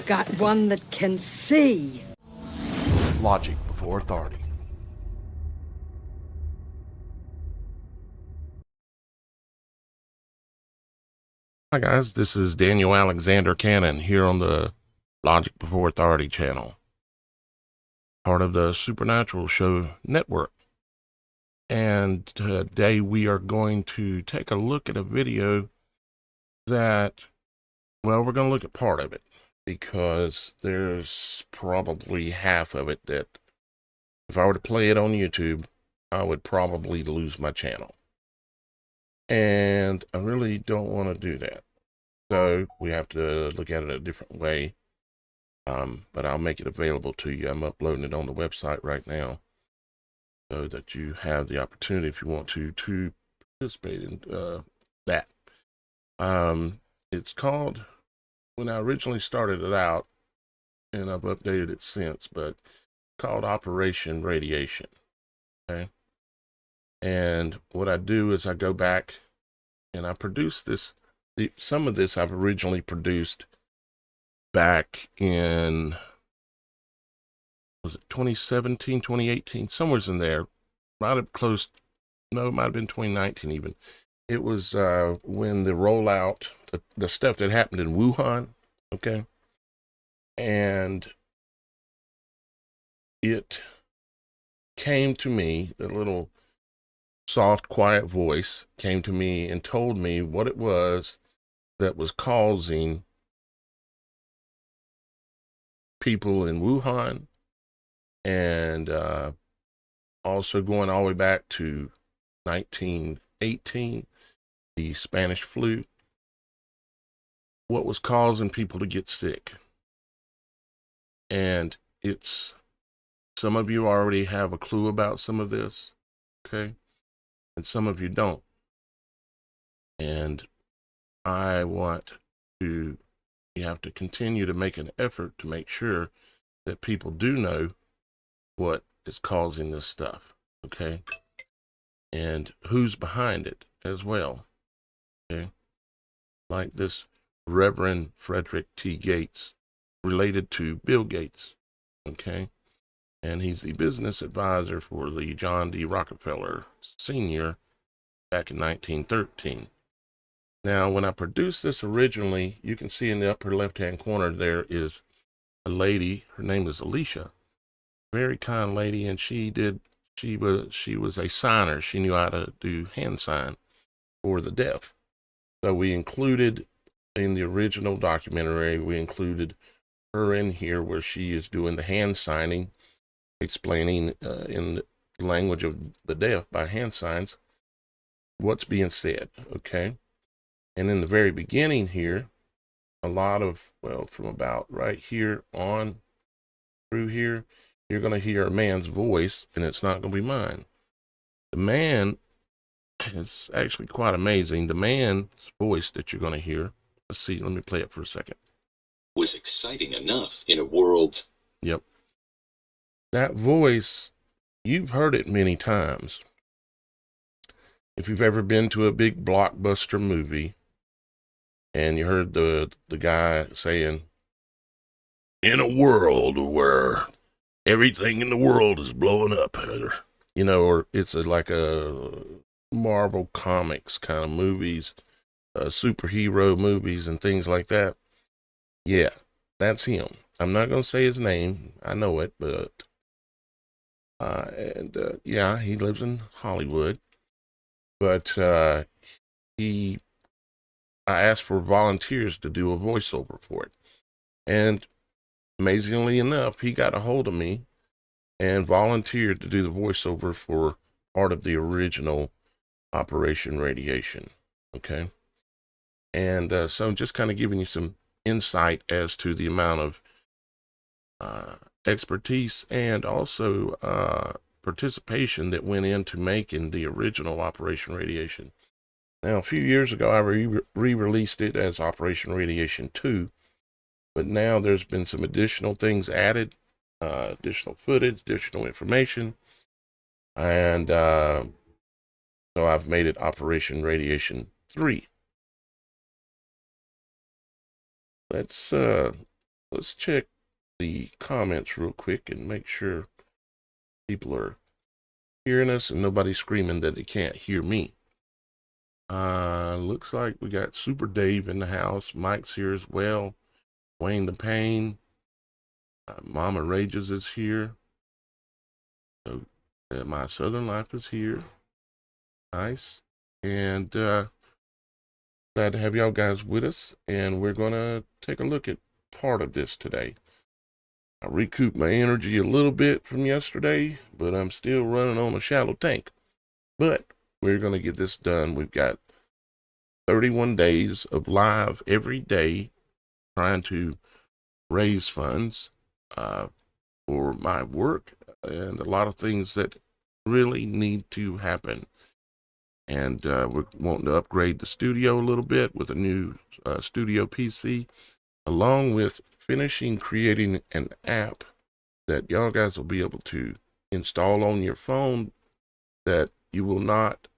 got one that can see. Logic before authority. Hi guys, this is Daniel Alexander Cannon here on the Logic Before Authority channel, part of the Supernatural Show Network. And today we are going to take a look at a video that, well, we're going to look at part of it because there's probably half of it that if I were to play it on YouTube, I would probably lose my channel. And I really don't want to do that. So we have to look at it a different way. But I'll make it available to you. I'm uploading it on the website right now so that you have the opportunity, if you want to participate in that. It's called, when I originally started it out, and I've updated it since, but it's called Operation Radiation. Okay. And what I do is I go back and I produce this. Some of this I've originally produced back in, was it 2017, 2018, somewhere's in there. Might have close, no, it might have been 2019 even. It was when the rollout, the stuff that happened in Wuhan, okay? And it came to me, the little soft, quiet voice came to me and told me what it was that was causing people in Wuhan and also going all the way back to 1918, the Spanish flu, what was causing people to get sick. And it's, some of you already have a clue about some of this, okay? And some of you don't. And I want to, you have to continue to make an effort to make sure that people do know what is causing this stuff, okay? And who's behind it as well, okay? Like this Reverend Frederick T. Gates, related to Bill Gates, okay? And he's the business advisor for the John D. Rockefeller Sr. back in 1913. Now, when I produced this originally, you can see in the upper left-hand corner there is a lady. Her name is Alicia, very kind lady, and she was a signer. She knew how to do hand sign for the deaf. So we included in the original documentary, we included her in here where she is doing the hand signing, explaining in the language of the deaf by hand signs what's being said, okay? And in the very beginning here, a lot of, well, from about right here on through here, you're going to hear a man's voice, and it's not going to be mine. The man is actually quite amazing. The man's voice that you're going to hear, let's see, let me play it for a second. Was exciting enough in a world. Yep. That voice, you've heard it many times. If you've ever been to a big blockbuster movie and you heard the guy saying, in a world where everything in the world is blowing up, you know, or it's like a Marvel Comics kind of movies, superhero movies and things like that. Yeah, that's him. I'm not going to say his name. I know it, but, yeah, he lives in Hollywood, but, I asked for volunteers to do a voiceover for it. And amazingly enough, he got a hold of me and volunteered to do the voiceover for part of the original Operation Radiation. Okay. And so I'm just kind of giving you some insight as to the amount of expertise and also participation that went into making the original Operation Radiation. Now, a few years ago, I re-released it as Operation Radiation 2, but now there's been some additional things added, additional footage, additional information, and so I've made it Operation Radiation 3. Let's let's check the comments real quick and make sure people are hearing us and nobody's screaming that they can't hear me. Looks like we got Super Dave in the house. Mike's here as well. Wayne the Pain. Mama Rages is here. So My Southern Life is here. Nice. And glad to have y'all guys with us. And we're going to take a look at part of this today. I recouped my energy a little bit from yesterday, but I'm still running on a shallow tank. But we're going to get this done. We've got 31 days of live every day trying to raise funds for my work and a lot of things that really need to happen. And we're wanting to upgrade the studio a little bit with a new studio PC, along with finishing creating an app that y'all guys will be able to install on your phone, that you will not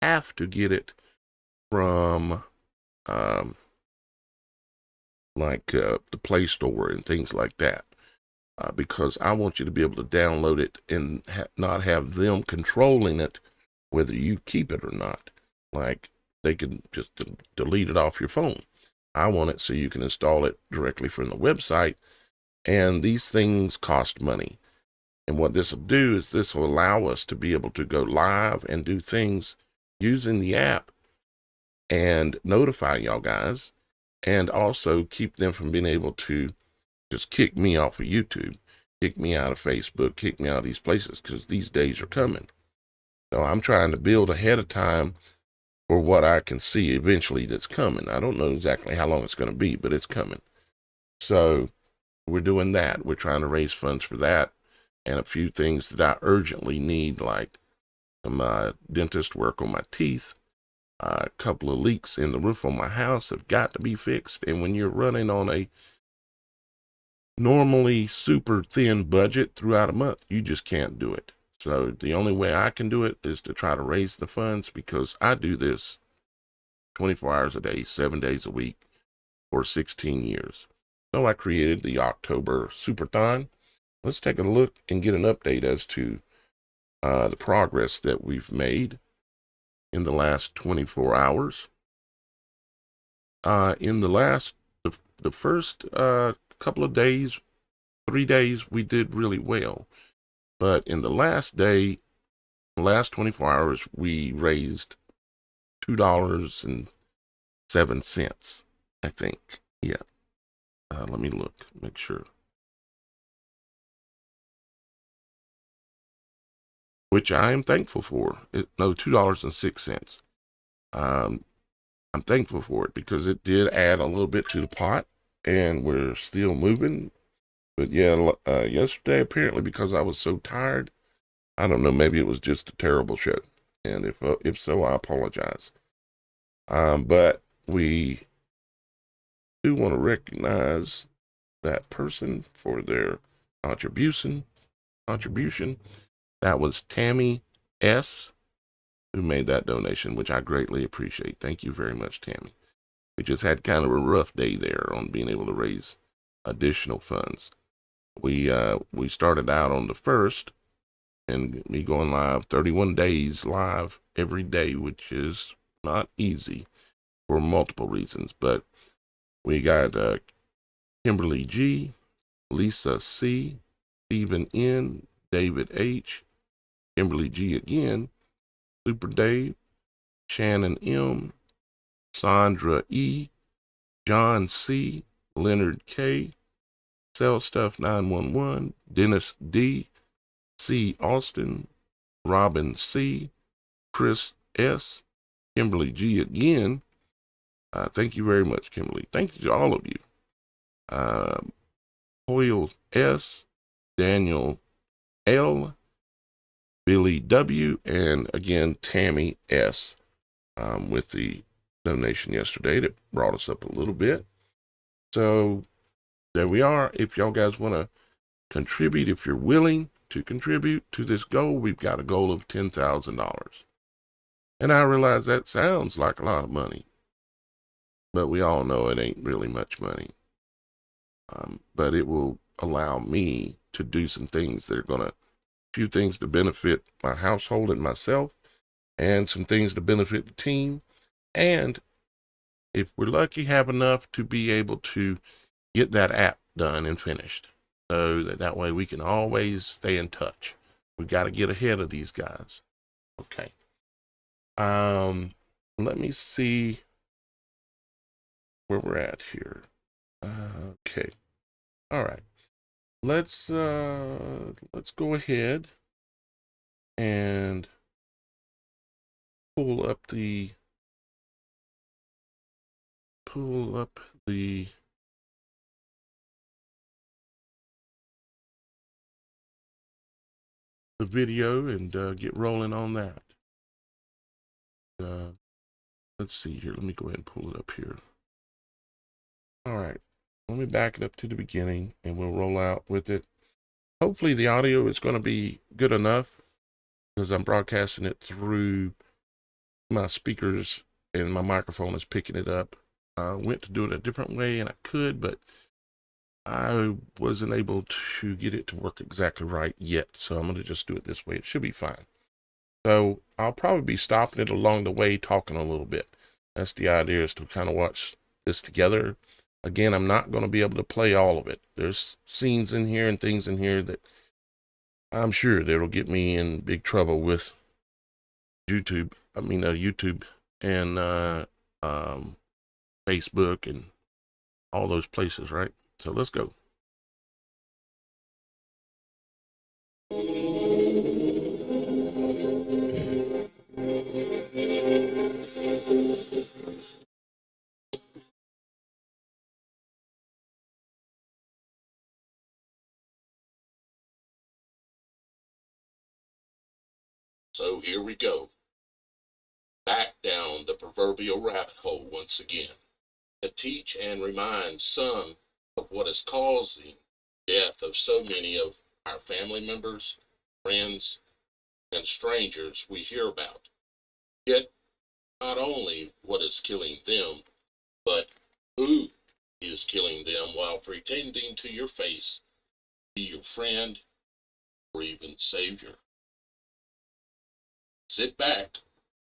have to get it from the Play Store and things like that, because I want you to be able to download it and not have them controlling it, whether you keep it or not. Like, they can just delete it off your phone. I want it so you can install it directly from the website, and these things cost money. And what this will do is this will allow us to be able to go live and do things using the app and notify y'all guys, and also keep them from being able to just kick me off of YouTube, kick me out of Facebook, kick me out of these places, because these days are coming. So I'm trying to build ahead of time for what I can see eventually that's coming. I don't know exactly how long it's going to be, but it's coming. So we're doing that. We're trying to raise funds for that, and a few things that I urgently need, like some dentist work on my teeth. A couple of leaks in the roof on my house have got to be fixed. And when you're running on a normally super thin budget throughout a month, you just can't do it. So the only way I can do it is to try to raise the funds, because I do this 24 hours a day, 7 days a week for 16 years. So I created the October Superthon. Let's take a look and get an update as to the progress that we've made in the last 24 hours. In the first couple of days, 3 days, we did really well. But in the last 24 hours, we raised $2.07, I think. Yeah. Let me look, make sure. Which I am thankful for. No, $2.06. I'm thankful for it, because it did add a little bit to the pot, and we're still moving. But yeah, yesterday, apparently, because I was so tired, I don't know, maybe it was just a terrible show. And if so, I apologize. But we do want to recognize that person for their contribution. That was Tammy S., who made that donation, which I greatly appreciate. Thank you very much, Tammy. We just had kind of a rough day there on being able to raise additional funds. We started out on the 1st, and me going live 31 days live every day, which is not easy for multiple reasons. But we got Kimberly G, Lisa C, Stephen N, David H, Kimberly G again, Super Dave, Shannon M, Sandra E, John C, Leonard K, Sell Stuff 911, Dennis D, C Austin, Robin C, Chris S, Kimberly G again. Thank you very much, Kimberly. Thank you to all of you. Hoyle S, Daniel L, Billy W, and again, Tammy S, with the donation yesterday that brought us up a little bit. So there we are. If y'all guys want to contribute, if you're willing to contribute to this goal, we've got a goal of $10,000. And I realize that sounds like a lot of money, but we all know it ain't really much money. but it will allow me to do some things that are few things to benefit my household and myself, and some things to benefit the team. And if we're lucky, have enough to be able to get that app done and finished, so that way we can always stay in touch. We got to get ahead of these guys. Okay. Let me see where we're at here. Okay. All right. Let's go ahead and pull up the video and get rolling on that. Let's see here. Let me go ahead and pull it up here. All right. Let me back it up to the beginning and we'll roll out with it. Hopefully the audio is going to be good enough, because I'm broadcasting it through my speakers and my microphone is picking it up. I went to do it a different way and I could, but I wasn't able to get it to work exactly right yet. So I'm going to just do it this way. It should be fine. So I'll probably be stopping it along the way, talking a little bit. That's the idea, is to kind of watch this together. Again, I'm not going to be able to play all of it. There's scenes in here and things in here that I'm sure that'll get me in big trouble with YouTube and Facebook and all those places, right? So let's go. So here we go. Back down the proverbial rabbit hole once again, to teach and remind some of what is causing death of so many of our family members, friends, and strangers we hear about. Yet, not only what is killing them, but who is killing them while pretending to your face be your friend or even savior. Sit back,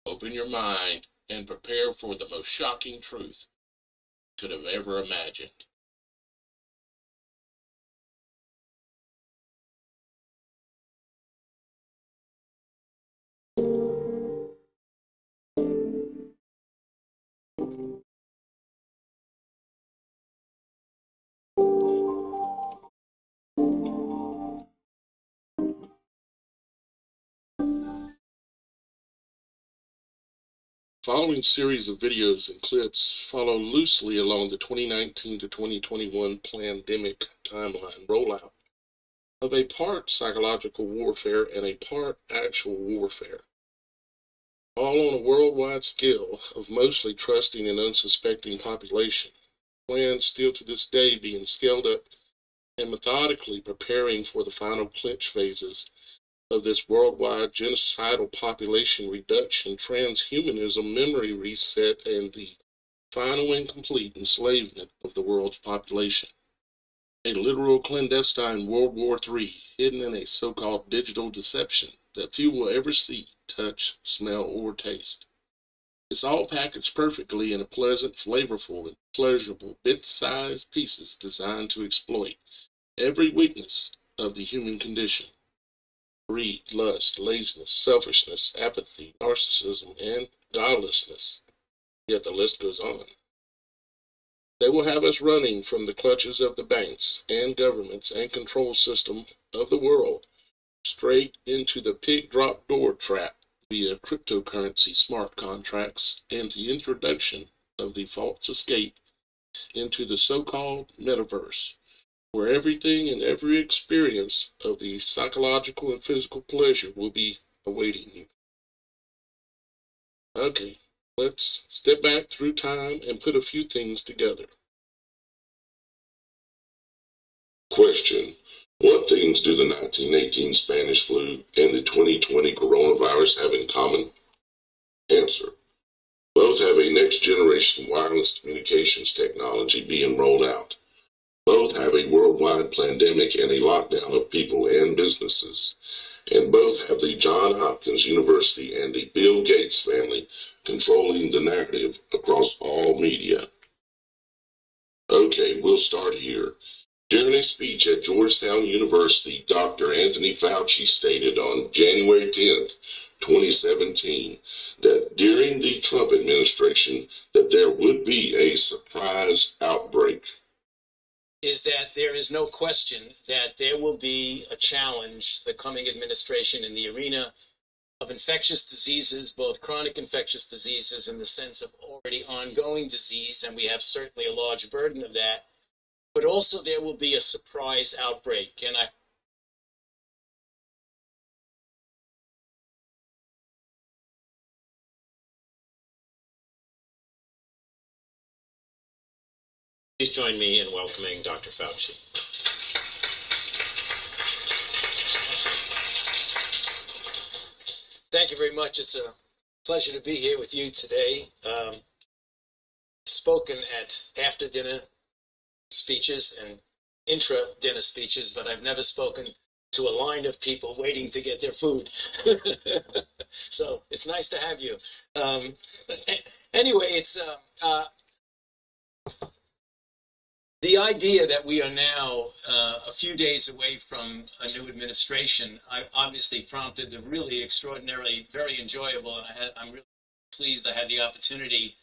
open your mind, and prepare for the most shocking truth you could have ever imagined. Following series of videos and clips follow loosely along the 2019 to 2021 pandemic timeline rollout of a part psychological warfare and a part actual warfare, all on a worldwide scale of mostly trusting and unsuspecting population, plans still to this day being scaled up and methodically preparing for the final clinch phases of this worldwide genocidal population reduction, transhumanism, memory reset, and the final and complete enslavement of the world's population. A literal clandestine World War III hidden in a so-called digital deception that few will ever see, touch, smell, or taste. It's all packaged perfectly in a pleasant, flavorful, and pleasurable bit-sized pieces designed to exploit every weakness of the human condition. Greed, lust, laziness, selfishness, apathy, narcissism, and godlessness. Yet the list goes on. They will have us running from the clutches of the banks and governments and control system of the world straight into the pig drop door trap via cryptocurrency smart contracts and the introduction of the false escape into the so-called metaverse, where everything and every experience of the psychological and physical pleasure will be awaiting you. Okay, let's step back through time and put a few things together. Question: what things do the 1918 Spanish flu and the 2020 coronavirus have in common? Answer: both have a next-generation wireless communications technology being rolled out. Both have a worldwide pandemic and a lockdown of people and businesses. And both have the Johns Hopkins University and the Bill Gates family controlling the narrative across all media. Okay, we'll start here. During a speech at Georgetown University, Dr. Anthony Fauci stated on January 10th, 2017, that during the Trump administration, that there would be a surprise outbreak. Is that there is no question that there will be a challenge the coming administration in the arena of infectious diseases, both chronic infectious diseases in the sense of already ongoing disease, and we have certainly a large burden of that, but also there will be a surprise outbreak. And please join me in welcoming Dr. Fauci. Thank you very much. It's a pleasure to be here with you today. Spoken at after-dinner speeches and intra-dinner speeches, but I've never spoken to a line of people waiting to get their food. So it's nice to have you. Anyway, it's the idea that we are now a few days away from a new administration, I obviously prompted the really extraordinarily, very enjoyable, and I'm really pleased I had the opportunity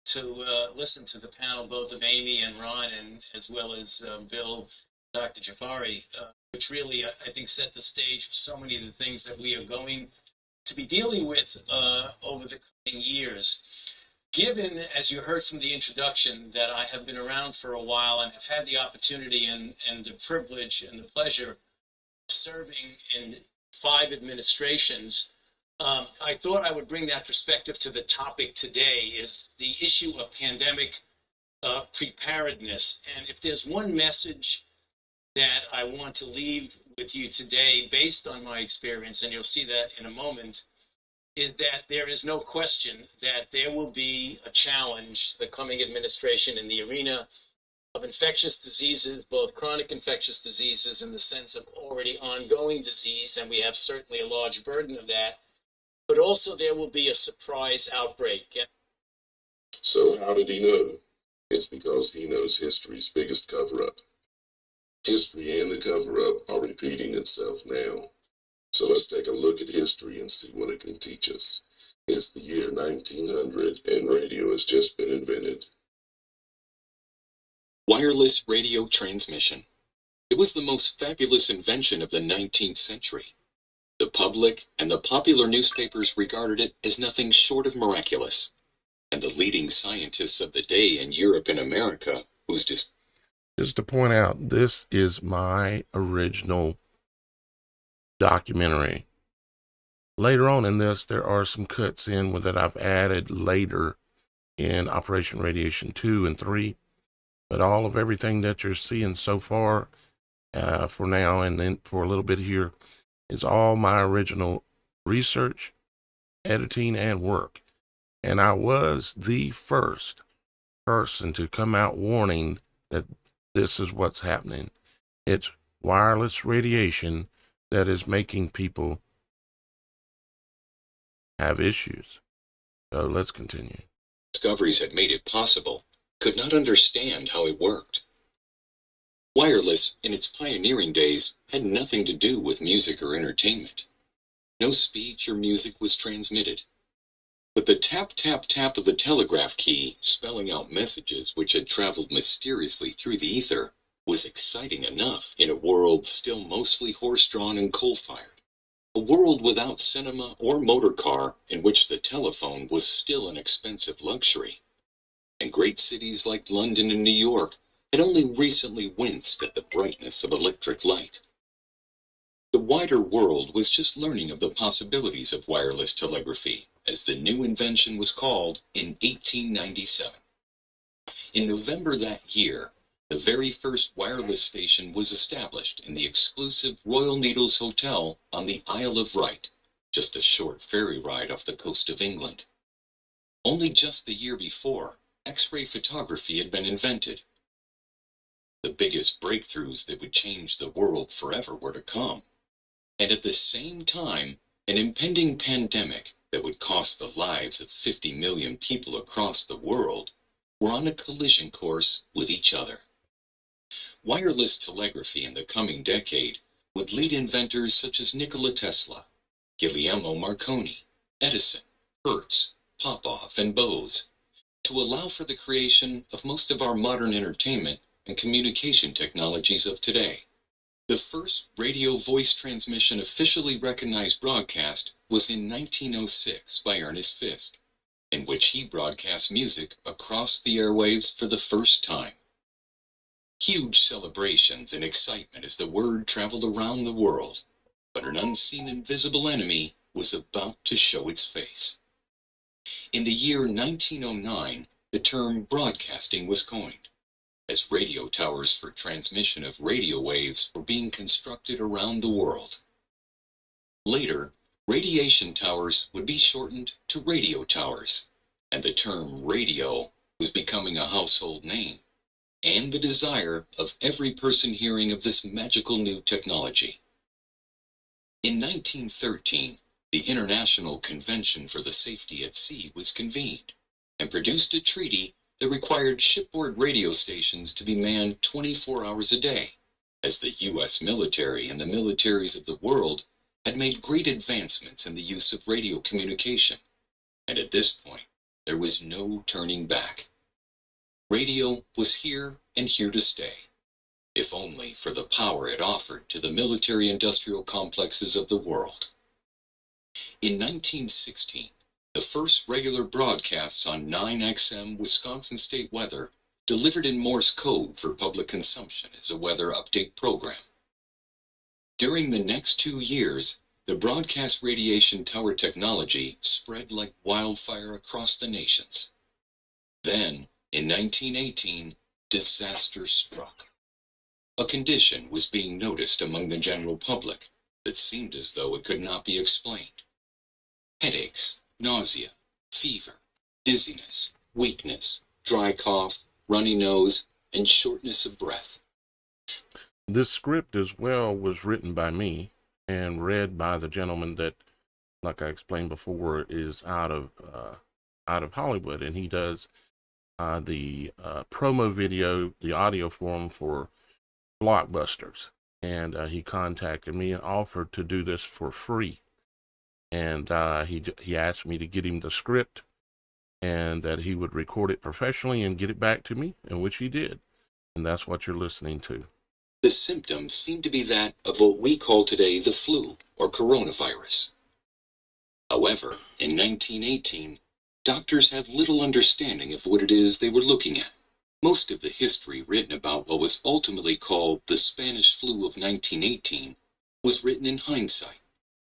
to listen to the panel, both of Amy and Ron, and as well as Bill, Dr. Jafari, which really, I think, set the stage for so many of the things that we are going to be dealing with over the coming years. Given, as you heard from the introduction, that I have been around for a while and have had the opportunity and the privilege and the pleasure of serving in 5 administrations, I thought I would bring that perspective to the topic today, is the issue of pandemic preparedness. And if there's one message that I want to leave with you today, based on my experience, and you'll see that in a moment, is that there is no question that there will be a challenge the coming administration in the arena of infectious diseases, both chronic infectious diseases in the sense of already ongoing disease, and we have certainly a large burden of that, but also there will be a surprise outbreak. So how did he know? It's because he knows history's biggest cover-up. History and the cover-up are repeating itself now. So let's take a look at history and see what it can teach us. It's the year 1900 and radio has just been invented. Wireless radio transmission. It was the most fabulous invention of the 19th century. The public and the popular newspapers regarded it as nothing short of miraculous. And the leading scientists of the day in Europe and America, whose just to point out, this is my original documentary. Later on in this, there are some cuts in that I've added later in Operation Radiation 2 and 3, but all of everything that you're seeing so far for now and then for a little bit here is all my original research, editing, and work. And I was the first person to come out warning that this is what's happening. It's wireless radiation that is making people have issues. So let's continue. discoveries had made it possible, could not understand how it worked. Wireless, in its pioneering days, had nothing to do with music or entertainment. No speech or music was transmitted. But the tap, tap, tap of the telegraph key, spelling out messages which had traveled mysteriously through the ether, was exciting enough in a world still mostly horse-drawn and coal-fired. A world without cinema or motor car, in which the telephone was still an expensive luxury. And great cities like London and New York had only recently winced at the brightness of electric light. The wider world was just learning of the possibilities of wireless telegraphy, as the new invention was called, in 1897. In November that year, the very first wireless station was established in the exclusive Royal Needles Hotel on the Isle of Wight, just a short ferry ride off the coast of England. Only just the year before, X-ray photography had been invented. The biggest breakthroughs that would change the world forever were to come. And at the same time, an impending pandemic that would cost the lives of 50 million people across the world were on a collision course with each other. Wireless telegraphy in the coming decade would lead inventors such as Nikola Tesla, Guglielmo Marconi, Edison, Hertz, Popov, and Bose to allow for the creation of most of our modern entertainment and communication technologies of today. The first radio voice transmission officially recognized broadcast was in 1906 by Ernest Fisk, in which he broadcast music across the airwaves for the first time. Huge celebrations and excitement as the word traveled around the world, but an unseen invisible enemy was about to show its face. In the year 1909, the term broadcasting was coined, as radio towers for transmission of radio waves were being constructed around the world. Later, radiation towers would be shortened to radio towers, and the term radio was becoming a household name, and the desire of every person hearing of this magical new technology. In 1913, the International Convention for the Safety at Sea was convened and produced a treaty that required shipboard radio stations to be manned 24 hours a day, as the U.S. military and the militaries of the world had made great advancements in the use of radio communication, and at this point, there was no turning back. Radio was here and here to stay, if only for the power it offered to the military-industrial complexes of the world. In 1916, the first regular broadcasts on 9XM Wisconsin State Weather delivered in Morse code for public consumption as a weather update program. During the next 2 years, the broadcast radiation tower technology spread like wildfire across the nations. Then, in 1918, disaster struck. A condition was being noticed among the general public that seemed as though it could not be explained. Headaches, nausea, fever, dizziness, weakness, dry cough, runny nose, and shortness of breath. This script as well was written by me and read by the gentleman that, like I explained before, is out of Hollywood, and he does the promo video, the audio form for Blockbusters. And he contacted me and offered to do this for free. And he asked me to get him the script and that he would record it professionally and get it back to me, and which he did. And that's what you're listening to. The symptoms seem to be that of what we call today the flu or coronavirus. However, in 1918, doctors had little understanding of what it is they were looking at. Most of the history written about what was ultimately called the Spanish flu of 1918 was written in hindsight,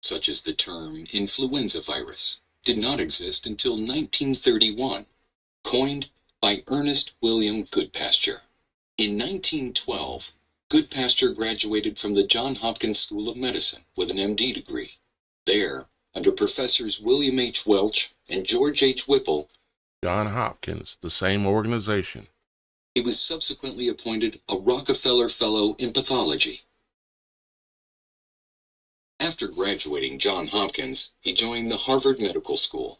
such as the term influenza virus did not exist until 1931, coined by Ernest William Goodpasture. In 1912, Goodpasture graduated from the Johns Hopkins School of Medicine with an MD degree. There, under Professors William H. Welch and George H. Whipple, Johns Hopkins, the same organization. He was subsequently appointed a Rockefeller Fellow in Pathology. After graduating Johns Hopkins, he joined the Harvard Medical School.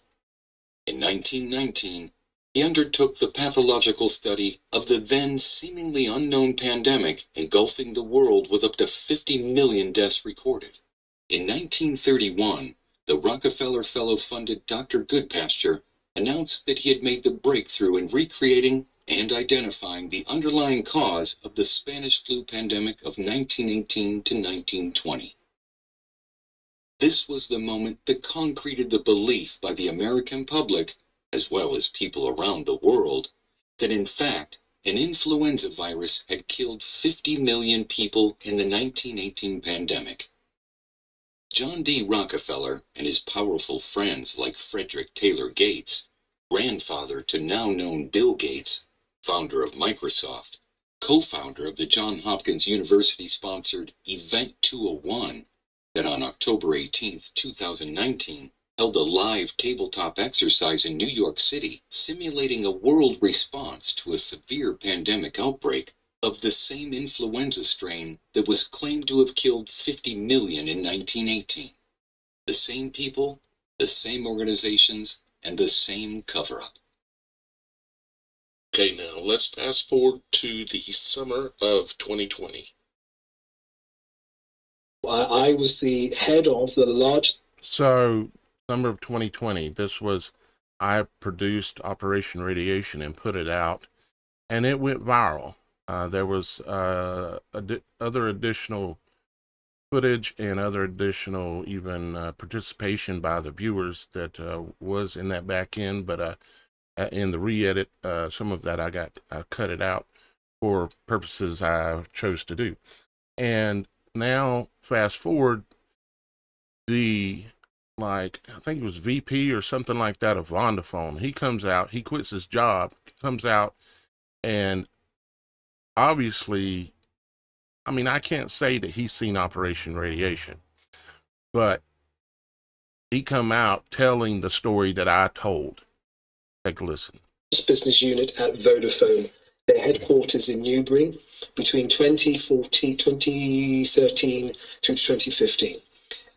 In 1919, he undertook the pathological study of the then seemingly unknown pandemic engulfing the world with up to 50 million deaths recorded. In 1931, the Rockefeller Fellow-funded Dr. Goodpasture announced that he had made the breakthrough in recreating and identifying the underlying cause of the Spanish flu pandemic of 1918 to 1920. This was the moment that concreted the belief by the American public, as well as people around the world, that in fact, an influenza virus had killed 50 million people in the 1918 pandemic. John D. Rockefeller and his powerful friends like Frederick Taylor Gates, grandfather to now-known Bill Gates, founder of Microsoft, co-founder of the Johns Hopkins University-sponsored Event 201, that on October 18, 2019, held a live tabletop exercise in New York City simulating a world response to a severe pandemic outbreak, of the same influenza strain that was claimed to have killed 50 million in 1918. The same people, the same organizations, and the same cover-up. Okay, now let's fast forward to the summer of 2020. I was the head of the large. So, summer of 2020, I produced Operation Radiation and put it out, and it went viral. There was other additional footage and other additional even participation by the viewers that was in that back end, but in the re-edit, some of that I cut it out for purposes I chose to do. And now fast forward, I think it was VP or something like that of Vodafone, he comes out, he quits his job, comes out, and obviously, I mean, I can't say that he's seen Operation Radiation, but he come out telling the story that I told. Take a listen. Business unit at Vodafone, their headquarters in Newbury, between 2013 through 2015.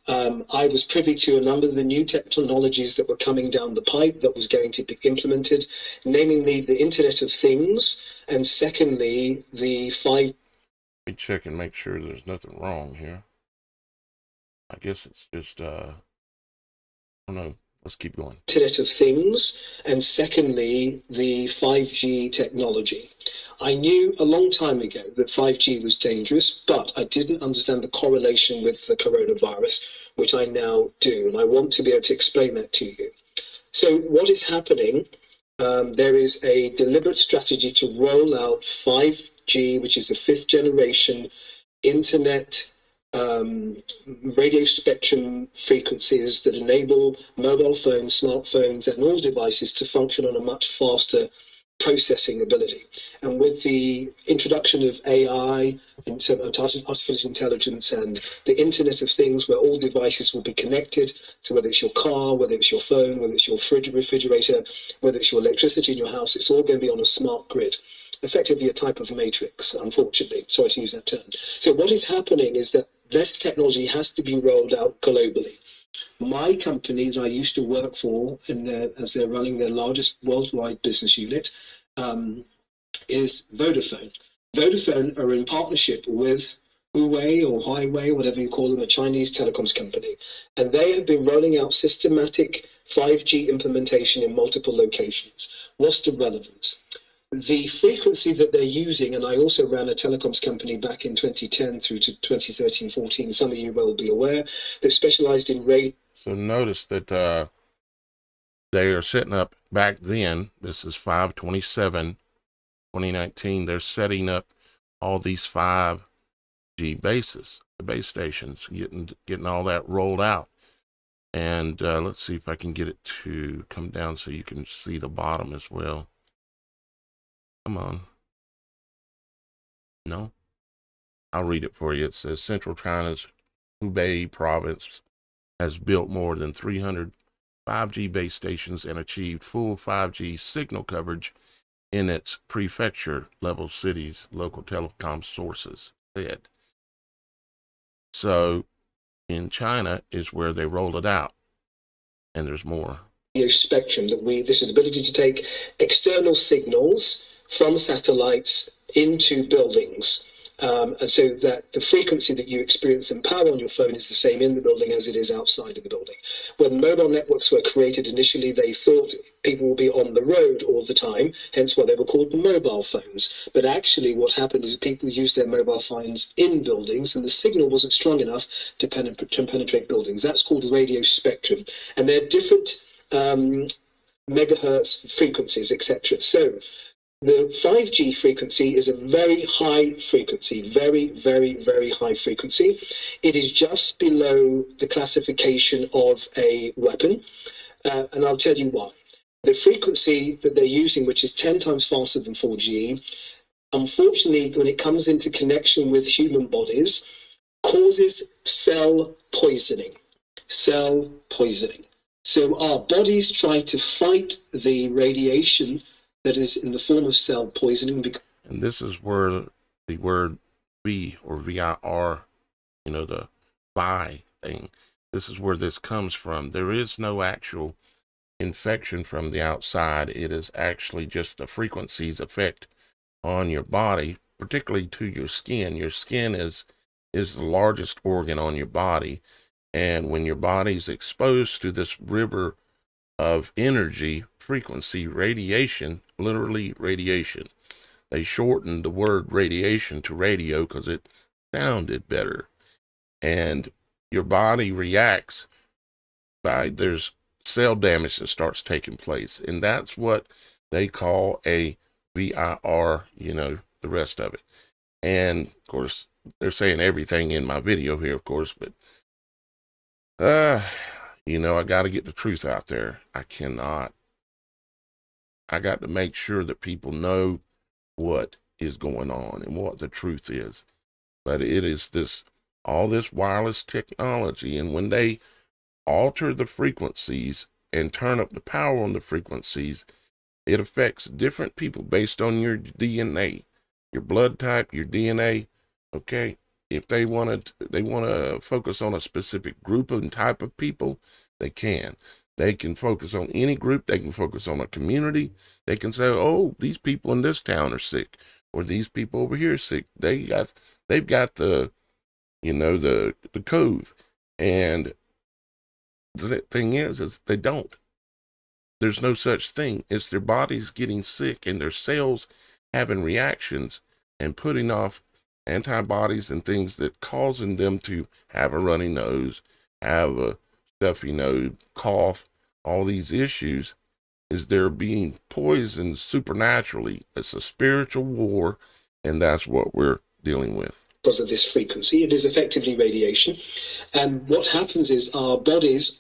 I was privy to a number of the new technologies that were coming down the pipe that was going to be implemented, namely the Internet of Things, and secondly, the 5G. Let me check and make sure there's nothing wrong here. I guess it's just, I don't know. Let's keep going. Internet of Things, and secondly, the 5G technology. I knew a long time ago that 5G was dangerous, but I didn't understand the correlation with the coronavirus, which I now do, and I want to be able to explain that to you. So what is happening, there is a deliberate strategy to roll out 5G, which is the 5th generation internet radio spectrum frequencies that enable mobile phones, smartphones, and all devices to function on a much faster processing ability. And with the introduction of AI, artificial intelligence, and the Internet of Things, where all devices will be connected, so whether it's your car, whether it's your phone, whether it's your refrigerator, whether it's your electricity in your house, it's all going to be on a smart grid. Effectively a type of matrix, unfortunately. Sorry to use that term. So what is happening is that this technology has to be rolled out globally. My company that I used to work for, as they're running their largest worldwide business unit, is Vodafone. Vodafone are in partnership with Huawei or Huawei, whatever you call them, a Chinese telecoms company. And they have been rolling out systematic 5G implementation in multiple locations. What's the relevance? The frequency that they're using, and I also ran a telecoms company back in 2010 through to 2013-14, some of you will be aware, that specialized in radio. So notice that they are setting up back then, this is 5/27/2019, they're setting up all these 5G bases, the base stations, getting all that rolled out. And let's see if I can get it to come down so you can see the bottom as well. Come on. No? I'll read it for you. It says Central China's Hubei province has built more than 300 5G base stations and achieved full 5G signal coverage in its prefecture level cities, local telecom sources said. So in China is where they rolled it out. And there's more. Spectrum that this is the ability to take external signals from satellites into buildings, and so that the frequency that you experience in power on your phone is the same in the building as it is outside of the building. When mobile networks were created initially, they thought people will be on the road all the time, hence why they were called mobile phones. But actually what happened is people used their mobile phones in buildings, and the signal wasn't strong enough to penetrate buildings. That's called radio spectrum, and they're different megahertz frequencies, etc. So the 5G frequency is a very high frequency, very, very, very high frequency. It is just below the classification of a weapon, and I'll tell you why. The frequency that they're using, which is 10 times faster than 4G, unfortunately, when it comes into connection with human bodies, causes cell poisoning. Cell poisoning. So our bodies try to fight the radiation that is in the form of cell poisoning. And this is where the word V or VIR, the vi thing. This is where this comes from. There is no actual infection from the outside. It is actually just the frequencies effect on your body, particularly to your skin. Your skin is the largest organ on your body. And when your body's exposed to this river of energy, frequency, radiation, literally radiation. They shortened the word radiation to radio because it sounded better. And your body reacts there's cell damage that starts taking place. And that's what they call a VIR, the rest of it. And of course, they're saying everything in my video here, of course, but I got to get the truth out there. I got to make sure that people know what is going on and what the truth is. But it is all this wireless technology. And when they alter the frequencies and turn up the power on the frequencies, it affects different people based on your DNA, your blood type, your DNA. Okay. If they want to focus on a specific group and type of people, they can. They can focus on any group. They can focus on a community. They can say, oh, these people in this town are sick, or these people over here are sick. They've got the code. And the thing is they don't. There's no such thing. It's their bodies getting sick and their cells having reactions and putting off antibodies and things that causing them to have a runny nose, have a stuffy nose, cough, all these issues is they're being poisoned supernaturally. It's a spiritual war, and that's what we're dealing with. Because of this frequency, it is effectively radiation. And what happens is our bodies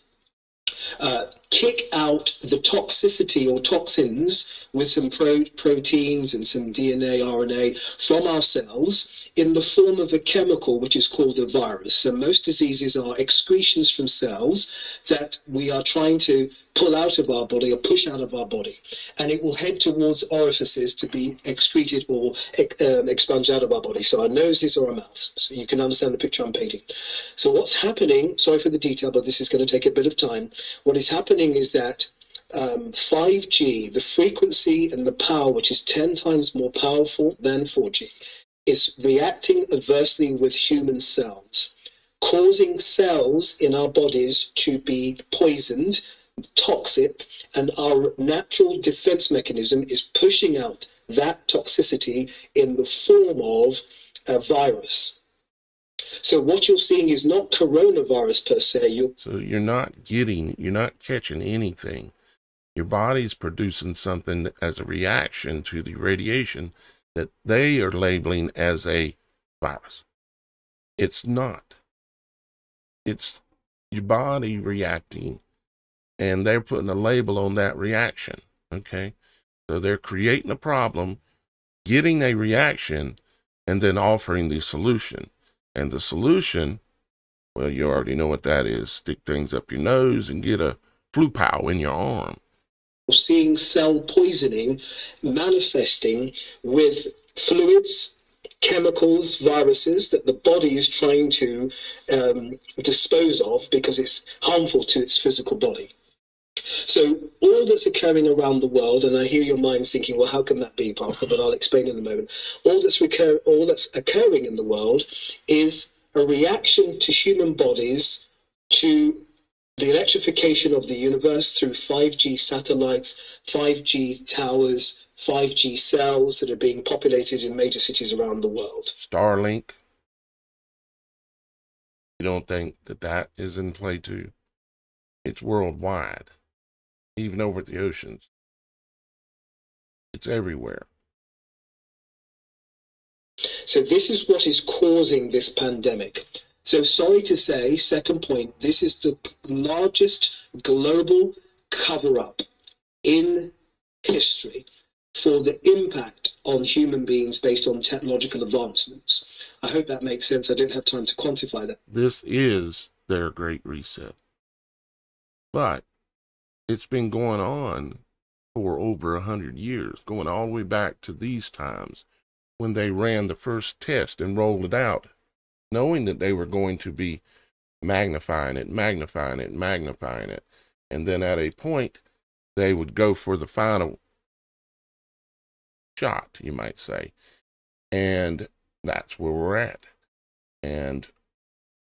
kick out the toxicity or toxins with some proteins and some DNA, RNA from our cells in the form of a chemical which is called a virus. So most diseases are excretions from cells that we are trying to pull out of our body or push out of our body, and it will head towards orifices to be excreted or expunged out of our body, so our noses or our mouths. So you can understand the picture I'm painting. So what's happening, sorry for the detail, but this is going to take a bit of time. What is happening is that 5G, the frequency and the power, which is 10 times more powerful than 4G, is reacting adversely with human cells, causing cells in our bodies to be poisoned, toxic, and our natural defense mechanism is pushing out that toxicity in the form of a virus. So what you're seeing is not coronavirus per se. So you're not catching anything. Your body's producing something as a reaction to the radiation that they are labeling as a virus. It's not. It's your body reacting, and they're putting a label on that reaction. Okay. So they're creating a problem, getting a reaction, and then offering the solution. And the solution, well, you already know what that is. Stick things up your nose and get a flu pow in your arm. Seeing cell poisoning manifesting with fluids, chemicals, viruses that the body is trying to dispose of because it's harmful to its physical body. So all that's occurring around the world, and I hear your minds thinking, well, how can that be, Pastor? But I'll explain in a moment. All that's occurring in the world is a reaction to human bodies to the electrification of the universe through 5G satellites, 5G towers, 5G cells that are being populated in major cities around the world. Starlink. You don't think that is in play too? It's worldwide, even over the oceans. It's everywhere. So this is what is causing this pandemic. So sorry to say, second point, this is the largest global cover-up in history for the impact on human beings based on technological advancements. I hope that makes sense. I don't have time to quantify that. This is their great reset. But it's been going on for over 100 years, going all the way back to these times when they ran the first test and rolled it out, knowing that they were going to be magnifying it, magnifying it, magnifying it. And then at a point, they would go for the final shot, you might say. And that's where we're at. And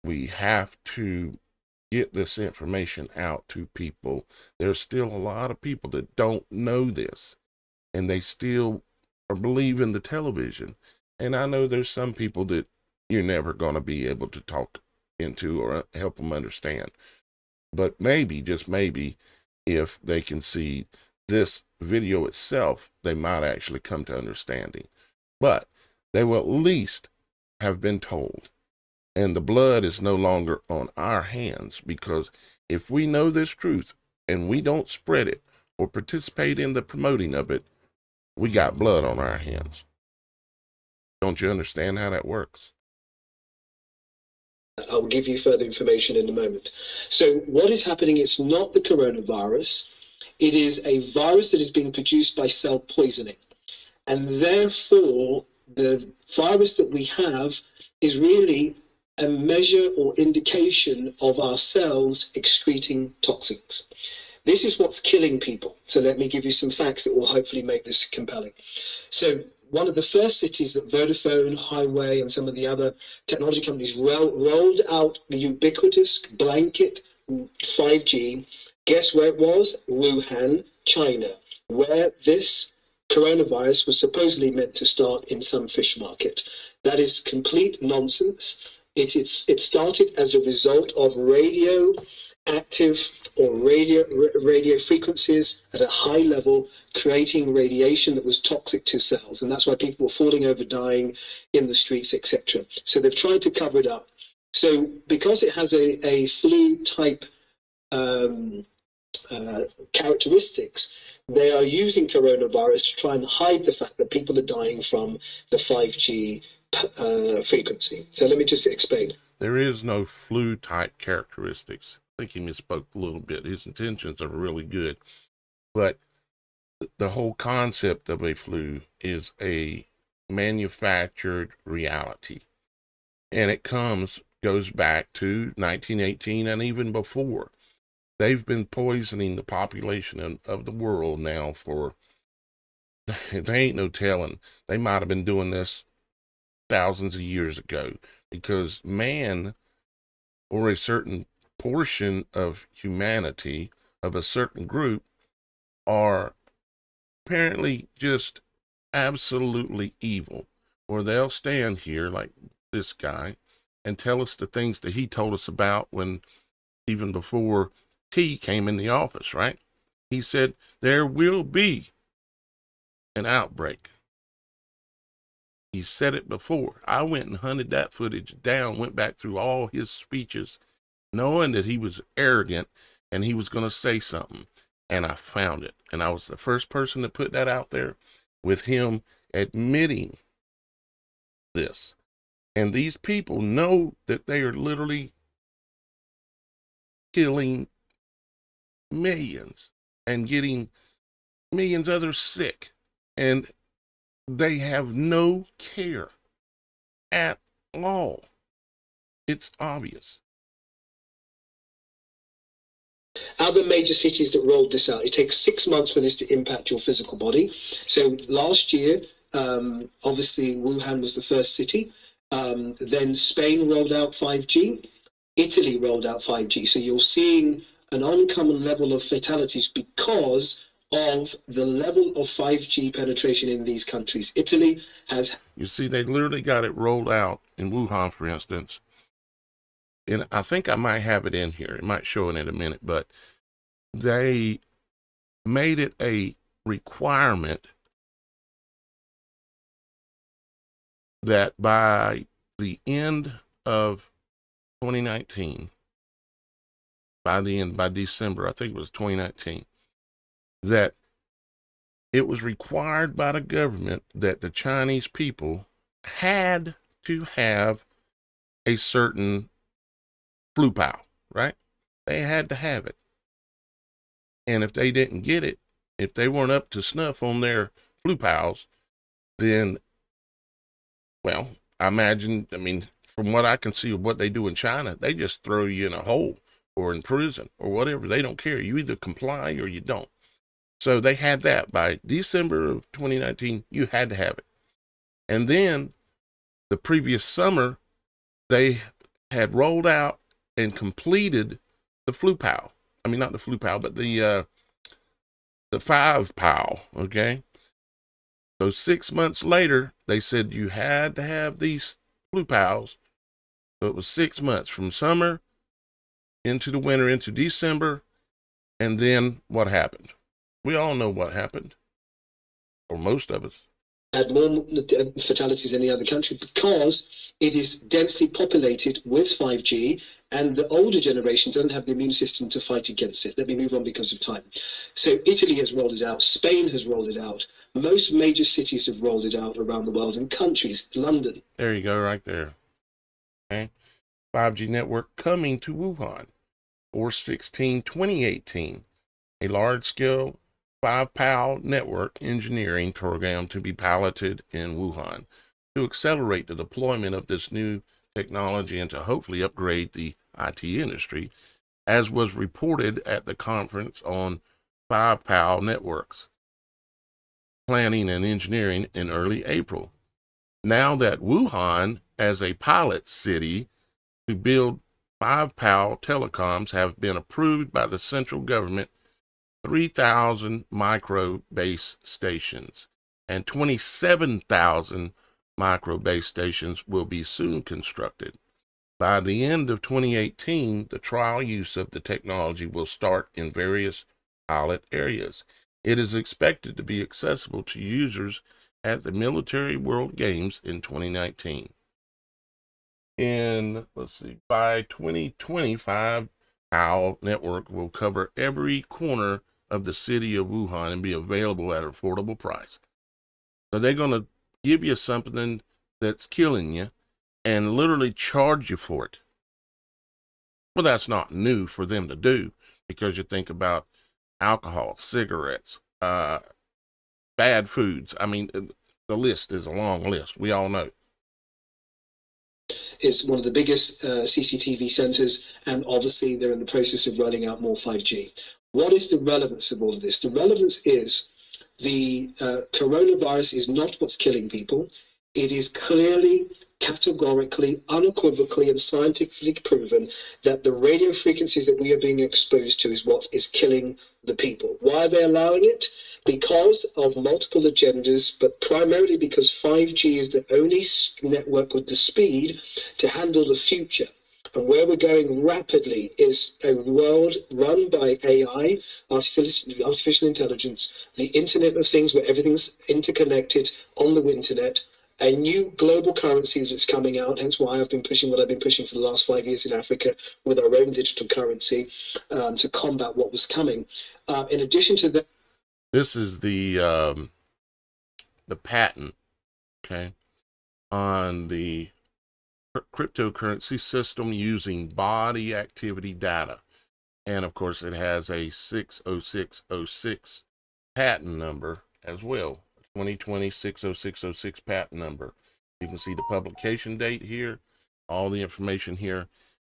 we have to get this information out to people. There's still a lot of people that don't know this, and they still are believing the television. And I know there's some people that you're never going to be able to talk into or help them understand. But maybe, just maybe, if they can see this video itself, they might actually come to understanding. But they will at least have been told. And the blood is no longer on our hands, because if we know this truth and we don't spread it or participate in the promoting of it, we got blood on our hands. Don't you understand how that works? I'll give you further information in a moment. So what is happening, it's not the coronavirus. It is a virus that is being produced by cell poisoning. And therefore, the virus that we have is really a measure or indication of our cells excreting toxins. This is what's killing people. So let me give you some facts that will hopefully make this compelling. So one of the first cities that Vodafone, Highway, and some of the other technology companies rolled out the ubiquitous blanket 5G. Guess where it was? Wuhan, China, where this coronavirus was supposedly meant to start in some fish market. That is complete nonsense. It started as a result of radioactive or radio frequencies at a high level, creating radiation that was toxic to cells. And that's why people were falling over, dying in the streets, etc. So they've tried to cover it up. So because it has a flu type characteristics, they are using coronavirus to try and hide the fact that people are dying from the 5G frequency. So let me just explain. There is no flu type characteristics. I think he misspoke a little bit. His intentions are really good, but the whole concept of a flu is a manufactured reality, and it goes back to 1918 and even before. They've been poisoning the population of the world now for, there ain't no telling. They might have been doing this thousands of years ago, because man, or a certain portion of humanity, of a certain group, are apparently just absolutely evil. Or they'll stand here like this guy and tell us the things that he told us about when, even before T came in the office, right? He said, there will be an outbreak. He said it before. I went and hunted that footage down, went back through all his speeches, knowing that he was arrogant and he was going to say something. And I found it. And I was the first person to put that out there, with him admitting this. And these people know that they are literally killing millions and getting millions others sick. And they have no care at all. It's obvious. Other major cities that rolled this out, it takes 6 months for this to impact your physical body. So last year, obviously Wuhan was the first city. Then Spain rolled out 5G. Italy rolled out 5G. So you're seeing an uncommon level of fatalities because of the level of 5G penetration in these countries. Italy has... You see, they literally got it rolled out in Wuhan, for instance. And I think I might have it in here. It might show it in a minute, but they made it a requirement that by the end of 2019, by December, I think it was 2019, that it was required by the government that the Chinese people had to have a certain flu pal, right? They had to have it. And if they didn't get it, if they weren't up to snuff on their flu pals, then Well, I imagine, I mean, from what I can see of what they do in China, they just throw you in a hole or in prison or whatever. They don't care. You either comply or you don't. So they had that by December of 2019. You had to have it. And then the previous summer, they had rolled out and completed the FluPal. I mean, not the FluPal, but the 5PAL. Okay. So 6 months later, they said you had to have these FluPals. So it was 6 months from summer into the winter, into December. And then what happened? We all know what happened, or most of us. Had more fatalities than any other country because it is densely populated with 5G, and the older generation doesn't have the immune system to fight against it. Let me move on because of time. So Italy has rolled it out, Spain has rolled it out, most major cities have rolled it out around the world, and countries, London. There you go, right there. Okay, 5G network coming to Wuhan, 4/16/2018, a large-scale 5PAL network engineering program to be piloted in Wuhan to accelerate the deployment of this new technology and to hopefully upgrade the IT industry, as was reported at the conference on 5PAL networks, planning and engineering in early April. Now that Wuhan, as a pilot city to build 5PAL telecoms, have been approved by the central government, 3,000 micro base stations and 27,000 micro base stations will be soon constructed. By the end of 2018, the trial use of the technology will start in various pilot areas. It is expected to be accessible to users at the Military World Games in 2019. By 2025, PAL network will cover every corner of the city of Wuhan and be available at an affordable price. So they're going to give you something that's killing you and literally charge you for it. Well, that's not new for them to do, because you think about alcohol, cigarettes, bad foods. I mean, the list is a long list. We all know. Is one of the biggest CCTV centers, and obviously they're in the process of rolling out more 5G. What is the relevance of all of this? The relevance is the coronavirus is not what's killing people. It is clearly, categorically, unequivocally, and scientifically proven that the radio frequencies that we are being exposed to is what is killing the people. Why are they allowing it? Because of multiple agendas, but primarily because 5G is the only network with the speed to handle the future. And where we're going rapidly is a world run by AI, artificial intelligence, the Internet of Things, where everything's interconnected on the internet, a new global currency that's coming out, hence why I've been pushing what I've been pushing for the last 5 years in Africa with our own digital currency to combat what was coming. In addition to that, this is the patent, okay, on the cryptocurrency system using body activity data. And of course, it has a 60606 patent number as well. 2020 60606 patent number. You can see the publication date here, all the information here.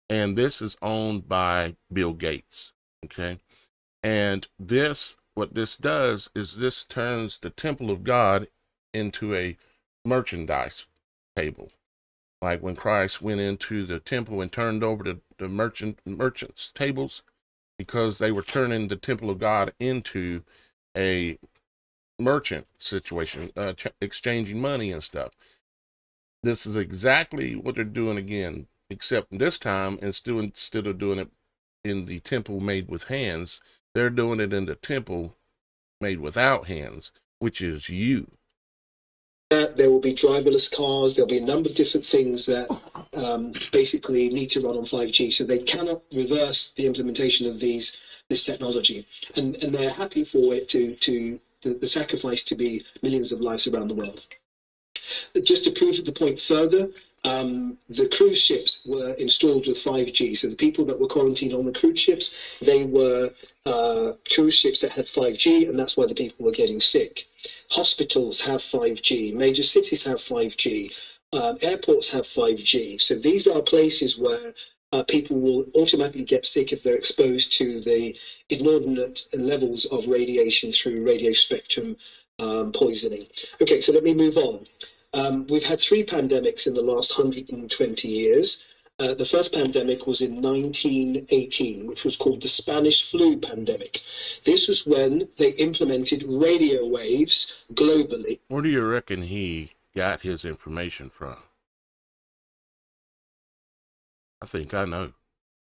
And this is owned by Bill Gates. Okay. And what this does is this turns the temple of God into a merchandise table. Like when Christ went into the temple and turned over the merchants' tables, because they were turning the temple of God into a merchant situation, exchanging money and stuff. This is exactly what they're doing again, except this time, instead of doing it in the temple made with hands, they're doing it in the temple made without hands, which is you. There will be driverless cars. There'll be a number of different things that basically need to run on 5G. So they cannot reverse the implementation of this technology, and they're happy for it to the sacrifice to be millions of lives around the world. Just to prove the point further, the cruise ships were installed with 5G. So the people that were quarantined on the cruise ships, they were cruise ships that had 5G, and that's why the people were getting sick. Hospitals have 5G. Major cities have 5G. airports have 5G. So these are places where people will automatically get sick if they're exposed to the inordinate levels of radiation through radio spectrum poisoning. Okay, so let me move on. We've had 3 pandemics in the last 120 years. The first pandemic was in 1918, which was called the Spanish flu pandemic. This was when they implemented radio waves globally. Where do you reckon he got his information from? I think I know.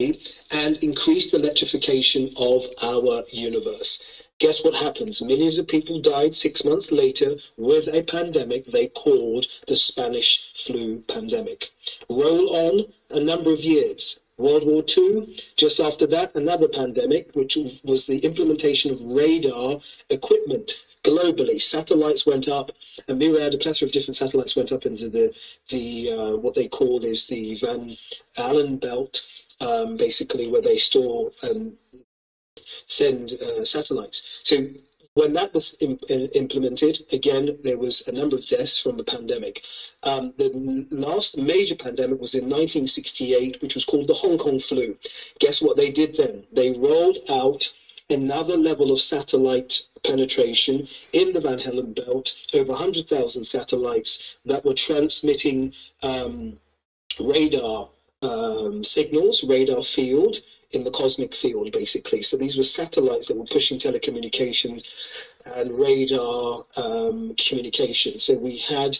And increased electrification of our universe. Guess what happens? Millions of people died 6 months later with a pandemic they called the Spanish flu pandemic. Roll on a number of years. World War II, just after that, another pandemic, which was the implementation of radar equipment globally. Satellites went up, a myriad, a plethora of different satellites went up into the what they call is the Van Allen belt, basically where they store and send satellites. So when that was implemented, again, there was a number of deaths from the pandemic. The last major pandemic was in 1968, which was called the Hong Kong flu. Guess what they did then? They rolled out another level of satellite penetration in the Van Allen belt, over 100,000 satellites that were transmitting radar signals, radar field, in the cosmic field, basically. So these were satellites that were pushing telecommunication and radar communication. So we had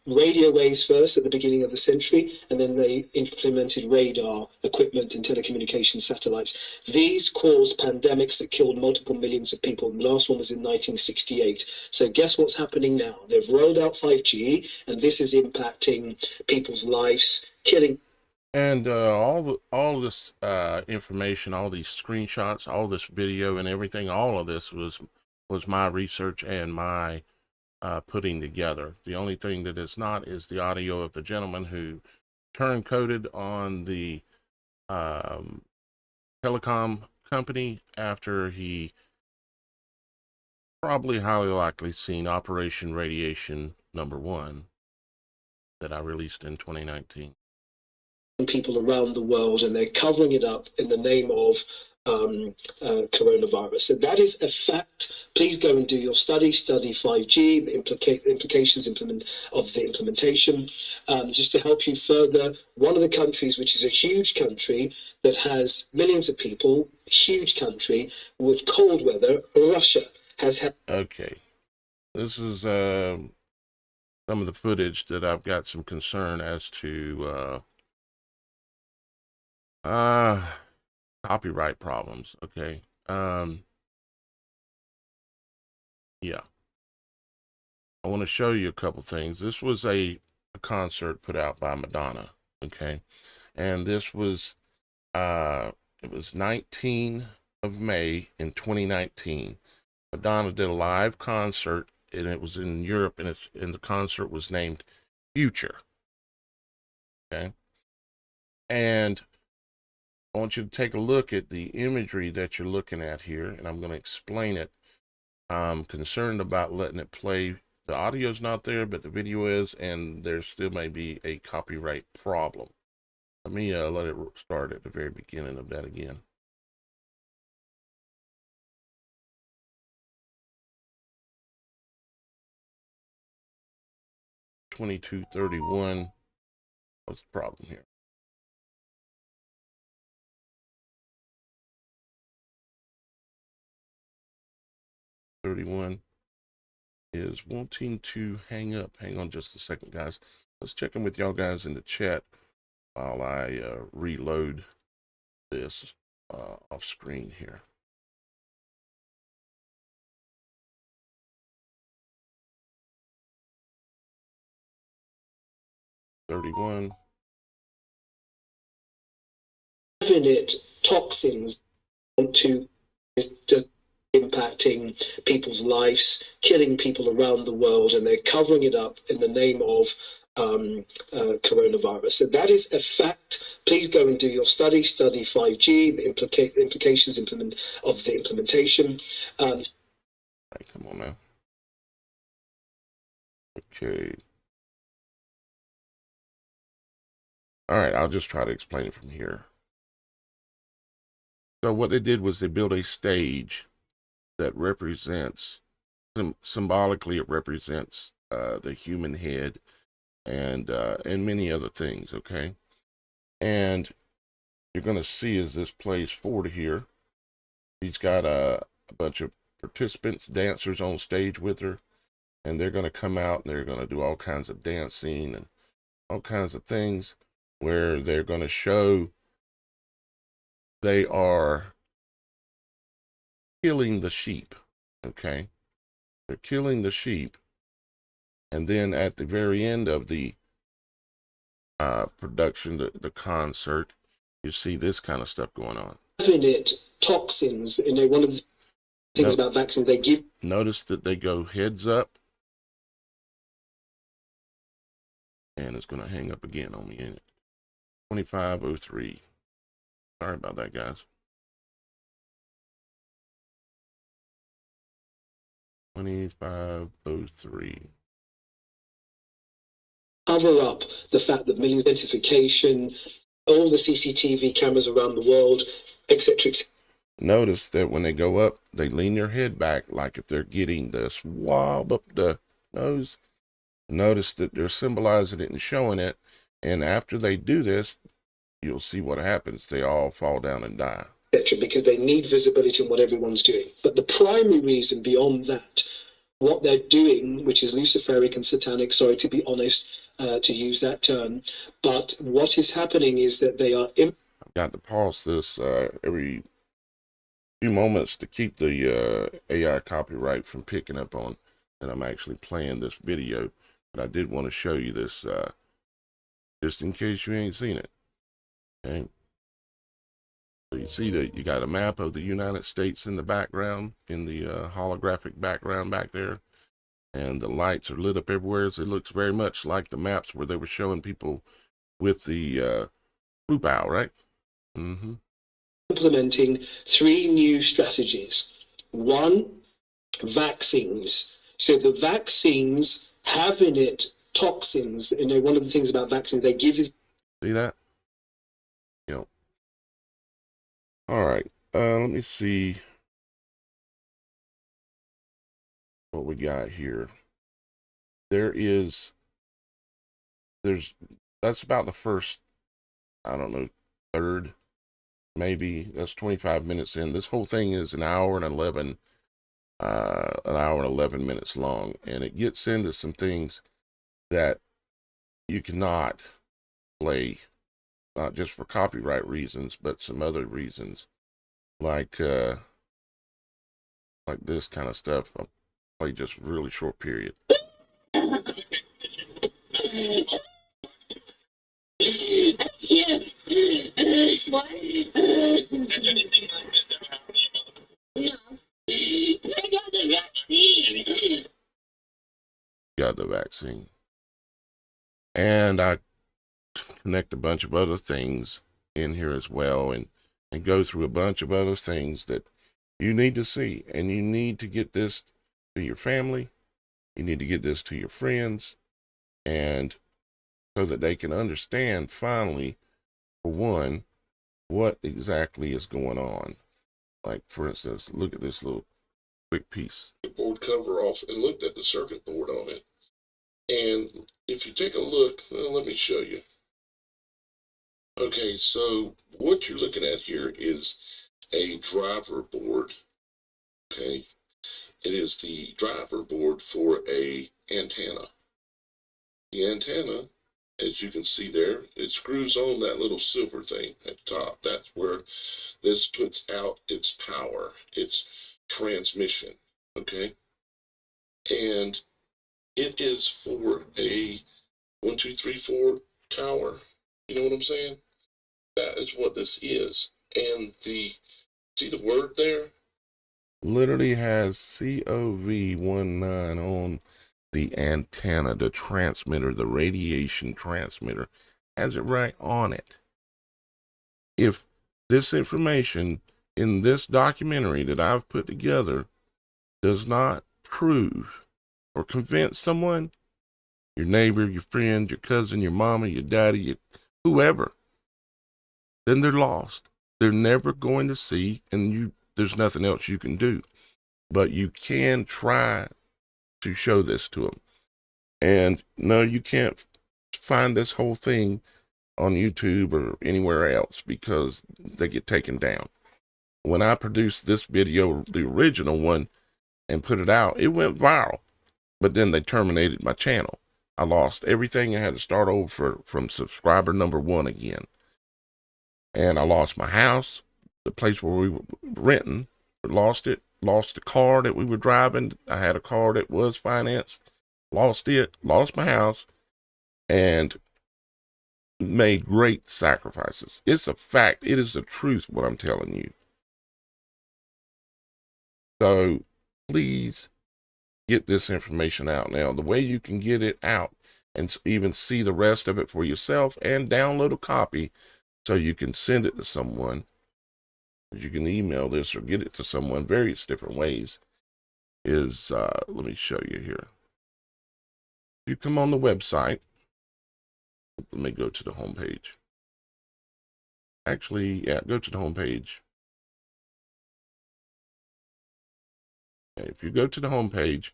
radio waves first at the beginning of the century, and then they implemented radar equipment and telecommunication satellites. These caused pandemics that killed multiple millions of people. And the last one was in 1968. So guess what's happening now? They've rolled out 5G, and this is impacting people's lives, killing. And all this information, all these screenshots, all this video and everything, all of this was my research and my putting together. The only thing that is not is the audio of the gentleman who turncoated on the telecom company after he probably highly likely seen Operation Radiation #1 that I released in 2019. People around the world, and they're covering it up in the name of coronavirus. So that is a fact. Please go and do your study 5G, the implications of the implementation. Just to help you further, one of the countries, which is a huge country that has millions of people, huge country with cold weather, Russia, has had. Okay, this is some of the footage that I've got some concern as to copyright problems. Okay. Yeah. I want to show you a couple things. This was a concert put out by Madonna. Okay. And this was, it was 19 of May in 2019. Madonna did a live concert, and it was in Europe, and the concert was named Future. Okay. And I want you to take a look at the imagery that you're looking at here, and I'm going to explain it. I'm concerned about letting it play. The audio's not there, but the video is, and there still may be a copyright problem. Let me let it start at the very beginning of that again. $22.31. What's the problem here? $31 is wanting to hang up. Hang on just a second, guys. Let's check in with y'all guys in the chat while I reload this off screen here. $31. Definite toxins to impacting people's lives, killing people around the world, and they're covering it up in the name of coronavirus. So that is a fact. Please go and do your study 5G, the implications of the implementation. Right, come on now. Okay. All right, I'll just try to explain it from here. So what they did was they built a stage that represents, symbolically, it represents the human head and many other things, okay? And you're going to see as this plays forward here, he's got a bunch of participants, dancers on stage with her, and they're going to come out and they're going to do all kinds of dancing and all kinds of things where they're going to show they are killing the sheep, okay? They're killing the sheep, and then at the very end of the production, the concert, you see this kind of stuff going on. In it, toxins. You know, one of the things about vaccines they give. Notice that they go heads up, and it's going to hang up again on me in it. 2503. Sorry about that, guys. 2503. Cover up the fact that millions identification, all the CCTV cameras around the world, etc. Notice that when they go up, they lean their head back like if they're getting the swab up the nose. Notice that they're symbolizing it and showing it. And after they do this, you'll see what happens. They all fall down and die. Because they need visibility in what everyone's doing. But the primary reason beyond that, what they're doing, which is luciferic and satanic, sorry to be honest, to use that term, but what is happening is that they are... I've got to pause this every few moments to keep the AI copyright from picking up on that I'm actually playing this video. But I did want to show you this just in case you ain't seen it. Okay. So you see that you got a map of the United States in the background, in the holographic background back there. And the lights are lit up everywhere. So it looks very much like the maps where they were showing people with the blue bow, right? Mm-hmm. Implementing 3 new strategies. 1, vaccines. So the vaccines have in it toxins. You know, one of the things about vaccines, they give you... See that? Yep. All right. Let me see what we got here. That's about the first, I don't know, third, maybe. That's 25 minutes in. This whole thing is an hour and 11 minutes long, and it gets into some things that you cannot play, not just for copyright reasons, but some other reasons, like this kind of stuff. I'll play just a really short period. What? No. I got the vaccine. Got the vaccine. And I connect a bunch of other things in here as well, and go through a bunch of other things that you need to see. And you need to get this to your family. You need to get this to your friends, and so that they can understand finally, for one, what exactly is going on. Like, for instance, look at this little quick piece. The board cover off and looked at the circuit board on it. And if you take a look, well, let me show you. Okay, so what you're looking at here is a driver board. Okay, it is the driver board for a antenna. The antenna, as you can see there, it screws on that little silver thing at the top. That's where this puts out its power, its transmission. Okay, and it is for a 1, 2, 3, 4 tower. You know what I'm saying? That is what this is. And see the word there? Literally has COV19 on the antenna, the transmitter, the radiation transmitter, has it right on it. If this information in this documentary that I've put together does not prove or convince someone, your neighbor, your friend, your cousin, your mama, your daddy, your whoever, then they're lost. They're never going to see, and there's nothing else you can do. But you can try to show this to them. And no, you can't find this whole thing on YouTube or anywhere else because they get taken down. When I produced this video, the original one, and put it out, it went viral. But then they terminated my channel. I lost everything. I had to start over from subscriber number 1 again. And I lost my house, the place where we were renting, lost it, lost the car that we were driving. I had a car that was financed, lost it, lost my house, and made great sacrifices. It's a fact. It is the truth, what I'm telling you. So please get this information out now. The way you can get it out and even see the rest of it for yourself and download a copy so you can send it to someone. You can email this or get it to someone various different ways is, let me show you here. You come on the website. Let me go to the home page. Actually, yeah, go to the home page. If you go to the home page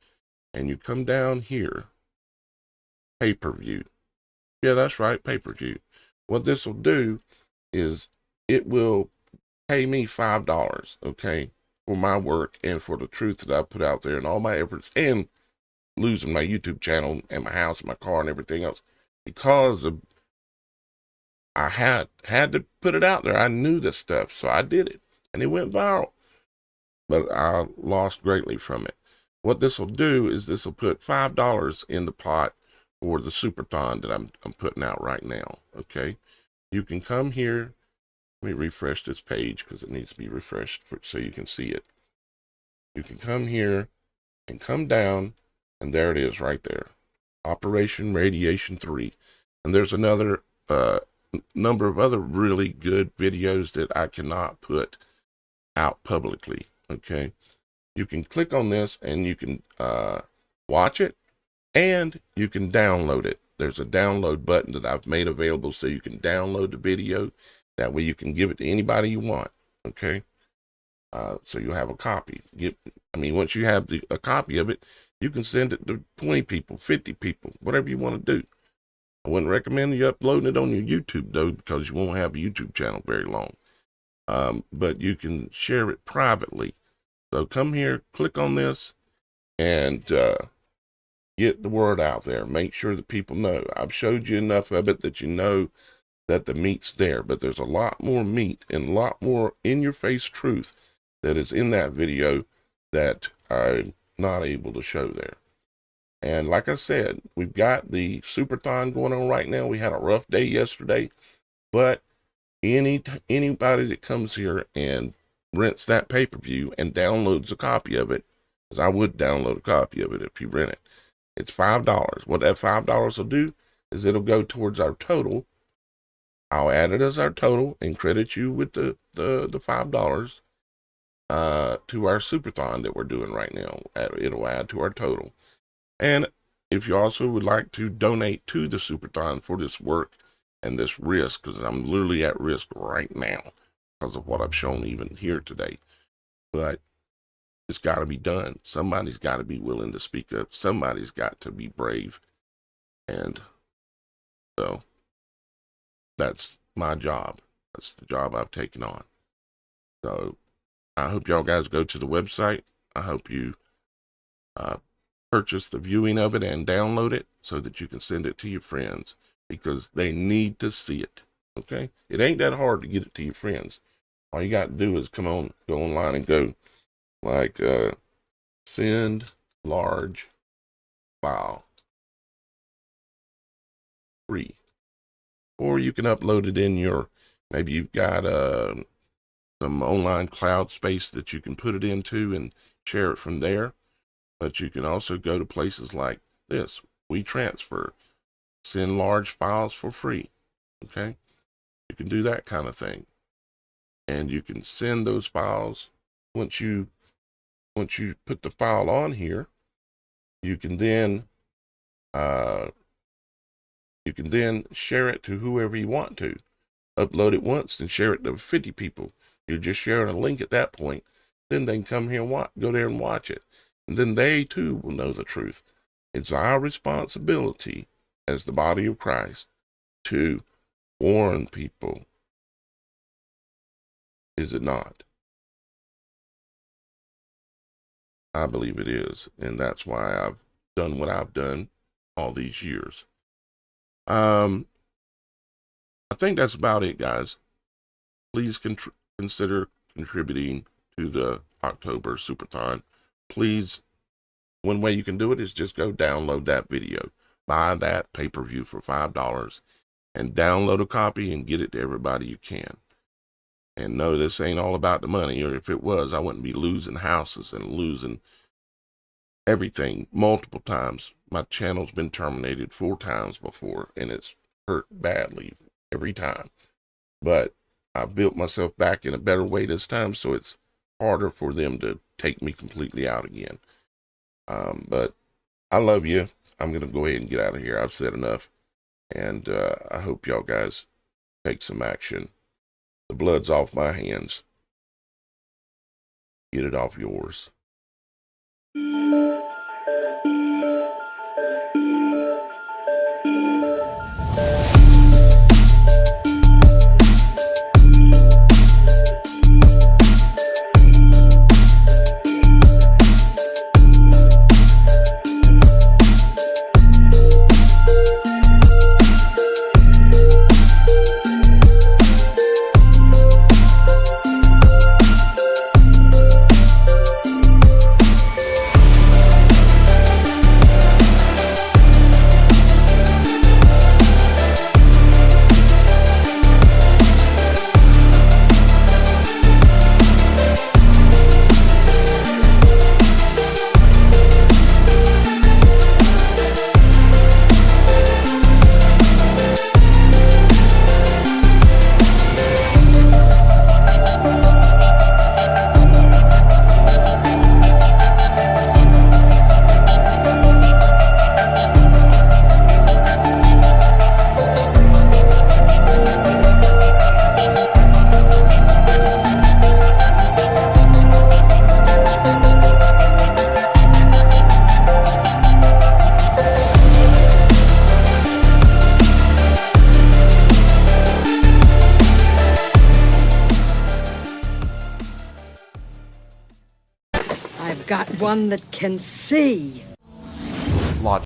and you come down here, pay-per-view. Yeah, that's right, pay-per-view. What this will do is it will pay me $5, okay, for my work and for the truth that I put out there and all my efforts and losing my YouTube channel and my house and my car and everything else because of I had to put it out there. I knew this stuff, so I did it and it went viral. But I lost greatly from it. What this will do is this will put $5 in the pot for the Superthon that I'm putting out right now. Okay, you can come here. Let me refresh this page because it needs to be refreshed so you can see it. You can come here and come down, and there it is right there. Operation Radiation 3. And there's another number of other really good videos that I cannot put out publicly. Okay, you can click on this and you can watch it and you can download it. There's a download button that I've made available so you can download the video. That way you can give it to anybody you want. Okay, so you'll have a copy. Once you have a copy of it, you can send it to 20 people, 50 people, whatever you want to do. I wouldn't recommend you uploading it on your YouTube though, because you won't have a YouTube channel very long. But you can share it privately. So come here, click on this, and get the word out there. Make sure that people know. I've showed you enough of it that you know that the meat's there. But there's a lot more meat and a lot more in-your-face truth that is in that video that I'm not able to show there. And like I said, we've got the Superthon going on right now. We had a rough day yesterday, but anybody that comes here and rents that pay-per-view and downloads a copy of it, because I would download a copy of it if you rent it, it's $5. What that $5 will do is it'll go towards our total. I'll add it as our total and credit you with the $5 to our Superthon that we're doing right now. It'll add to our total. And if you also would like to donate to the Superthon for this work and this risk, because I'm literally at risk right now because of what I've shown even here today. But it's got to be done. Somebody's got to be willing to speak up. Somebody's got to be brave. And so that's my job. That's the job I've taken on. So I hope y'all guys go to the website. I hope you purchase the viewing of it and download it so that you can send it to your friends because they need to see it. Okay? It ain't that hard to get it to your friends. All you got to do is go online and go like send large file free. Or you can upload it in maybe you've got some online cloud space that you can put it into and share it from there. But you can also go to places like this, WeTransfer, send large files for free. Okay? You can do that kind of thing. And you can send those files once you put the file on here, you can then You can then share it to whoever you want to. Upload it once and share it to 50 people. You're just sharing a link at that point. Then they can come here and go there and watch it. And then they too will know the truth. It's our responsibility as the body of Christ to warn people. Is it not? I believe it is. And that's why I've done what I've done all these years. I think that's about it, guys. Please consider contributing to the October Superthon. Please, one way you can do it is just go download that video. Buy that pay-per-view for $5 and download a copy and get it to everybody you can. And no, this ain't all about the money, or if it was, I wouldn't be losing houses and losing everything multiple times. My channel's been terminated 4 times before, and it's hurt badly every time. But I built myself back in a better way this time, so it's harder for them to take me completely out again. But I love you. I'm going to go ahead and get out of here. I've said enough. And I hope y'all guys take some action. The blood's off my hands. Get it off yours. I've got one that can see.